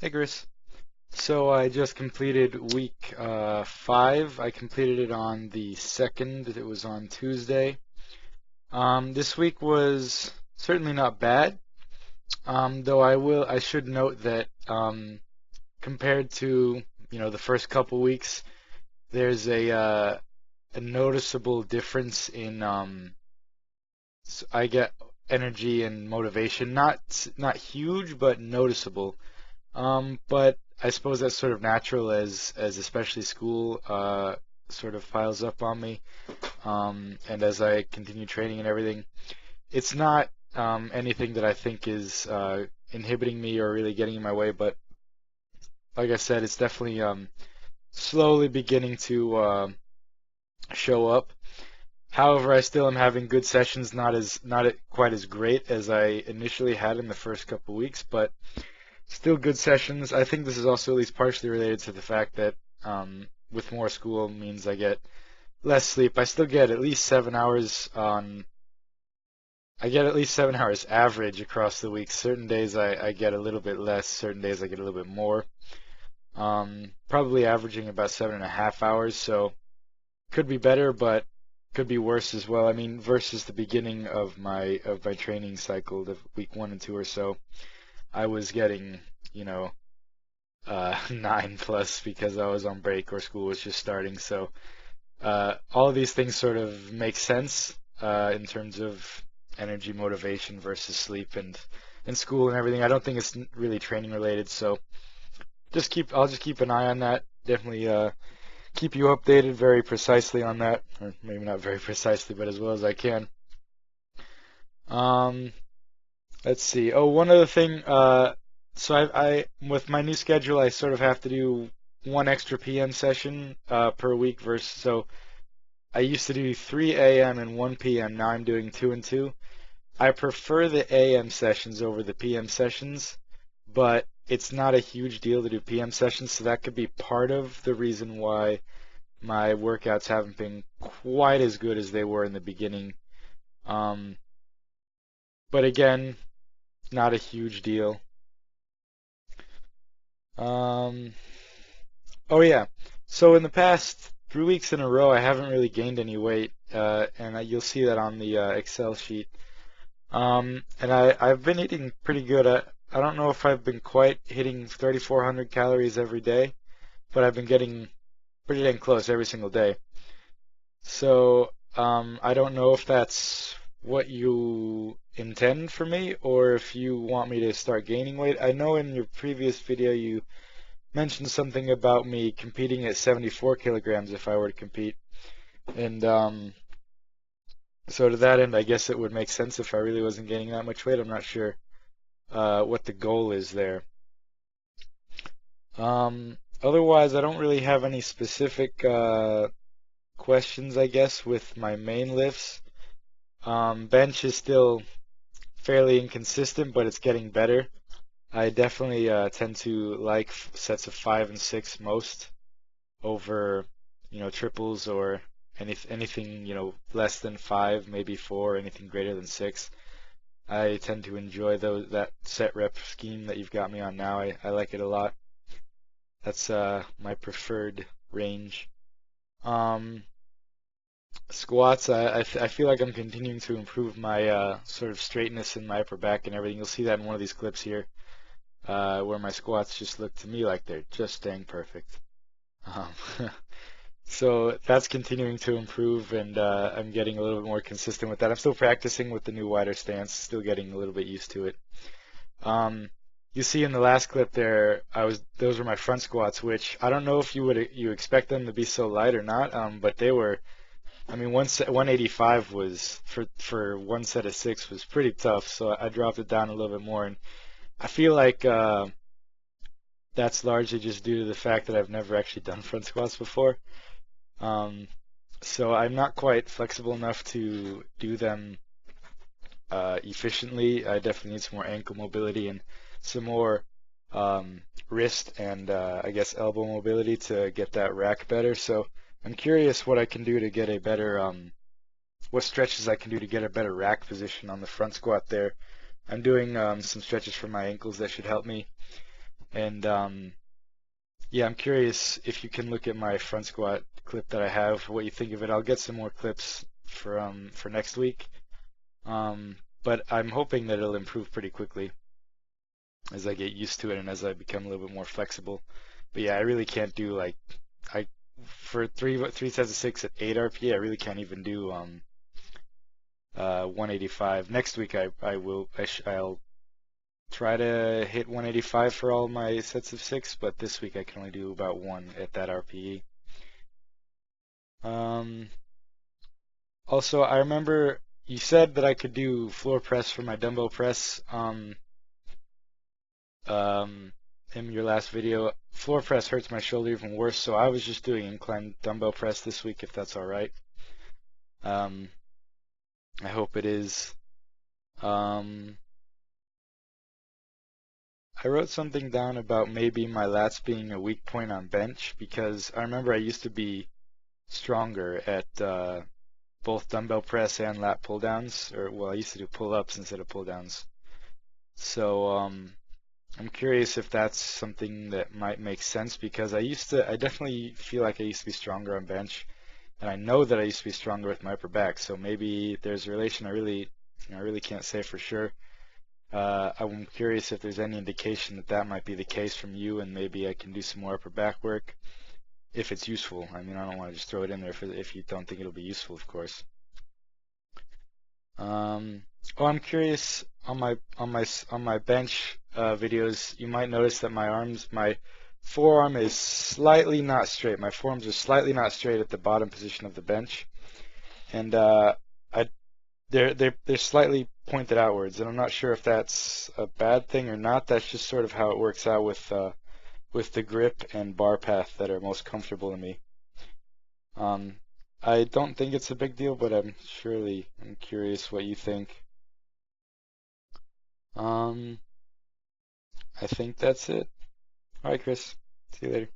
Hey Chris. So I just completed week 5. I completed it on the 2nd. It was on Tuesday. This week was certainly not bad. Though I should note that compared to the first couple weeks, there's a noticeable difference in I get energy and motivation. Not huge, but noticeable. But I suppose that's sort of natural as especially school sort of piles up on me. And as I continue training and everything, it's not anything that I think is inhibiting me or really getting in my way. But like I said, it's definitely slowly beginning to show up. However, I still am having good sessions, not quite as great as I initially had in the first couple weeks, but still good sessions. I think this is also at least partially related to the fact that with more school means I get less sleep. I still get at least 7 hours on. I get at least 7 hours average across the week. Certain days I get a little bit less. Certain days I get a little bit more. Probably averaging about 7.5 hours. So could be better, but could be worse as well. I mean, versus the beginning of my training cycle, the week 1 and 2 or so, I was getting, 9 plus because I was on break or school was just starting. So all of these things sort of make sense in terms of energy, motivation versus sleep and school and everything. I don't think it's really training related. So I'll just keep an eye on that. Definitely keep you updated very precisely on that, or maybe not very precisely, but as well as I can. Um, let's see. Oh, one other thing. So I with my new schedule, I sort of have to do one extra PM session per week versus so I used to do 3 a.m. and 1 p.m. Now I'm doing 2 and 2. I prefer the AM sessions over the PM sessions, but it's not a huge deal to do PM sessions, so that could be part of the reason why my workouts haven't been quite as good as they were in the beginning. Um, but again, not a huge deal. Um, oh yeah. So in the past 3 weeks in a row, I haven't really gained any weight, and you'll see that on the Excel sheet. And I've been eating pretty good. I don't know if I've been quite hitting 3,400 calories every day, but I've been getting pretty dang close every single day. So I don't know if that's what you intend for me or if you want me to start gaining weight. I know in your previous video you mentioned something about me competing at 74 kilograms if I were to compete. And so to that end, I guess it would make sense if I really wasn't gaining that much weight. I'm not sure what the goal is there. Otherwise, I don't really have any specific questions, I guess, with my main lifts. Bench is still fairly inconsistent, but it's getting better. I definitely tend to like sets of 5 and 6 most over, triples or anything, less than 5, maybe 4, anything greater than 6. I tend to enjoy that set rep scheme that you've got me on now. I like it a lot. That's my preferred range. Um, Squats, I feel like I'm continuing to improve my sort of straightness in my upper back and everything. You'll see that in one of these clips here, where my squats just look to me like they're just dang perfect. Um, so that's continuing to improve, and I'm getting a little bit more consistent with that. I'm still practicing with the new wider stance, still getting a little bit used to it. You see in the last clip there, those were my front squats, which I don't know if you expect them to be so light or not, but they were. I mean, 185 was for one set of 6 was pretty tough, so I dropped it down a little bit more, and I feel like that's largely just due to the fact that I've never actually done front squats before. Um, so I'm not quite flexible enough to do them efficiently. I definitely need some more ankle mobility and some more wrist and I guess elbow mobility to get that rack better. So I'm curious what I can do to get a better what stretches I can do to get a better rack position on the front squat there. I'm doing some stretches for my ankles that should help me. And yeah, I'm curious if you can look at my front squat clip that I have, what you think of it. I'll get some more clips for next week. But I'm hoping that it'll improve pretty quickly as I get used to it and as I become a little bit more flexible. But yeah, I really can't do like I for three sets of six at 8 RPE. I really can't even do 185. Next week I'll try to hit 185 for all my sets of six, but this week I can only do about one at that RPE. Um, Also, I remember you said that I could do floor press for my dumbbell press. Um, in your last video, floor press hurts my shoulder even worse, so I was just doing incline dumbbell press this week, if that's all right. Um, I hope it is. Um, I wrote something down about maybe my lats being a weak point on bench because I remember I used to be stronger at both dumbbell press and lat pull downs, or well, I used to do pull ups instead of pull downs. So I'm curious if that's something that might make sense because I definitely feel like I used to be stronger on bench, and I know that I used to be stronger with my upper back. So maybe there's a relation. I really can't say for sure. I'm curious if there's any indication that that might be the case from you, and maybe I can do some more upper back work if it's useful. I mean, I don't want to just throw it in there if you don't think it'll be useful, of course. Um, oh, I'm curious on my bench videos. You might notice that my forearm is slightly not straight. My forearms are slightly not straight at the bottom position of the bench, and I they're slightly pointed outwards. And I'm not sure if that's a bad thing or not. That's just sort of how it works out with the grip and bar path that are most comfortable to me. Um, I don't think it's a big deal, but I'm curious what you think. Um, I think that's it. All right, Chris. See you later.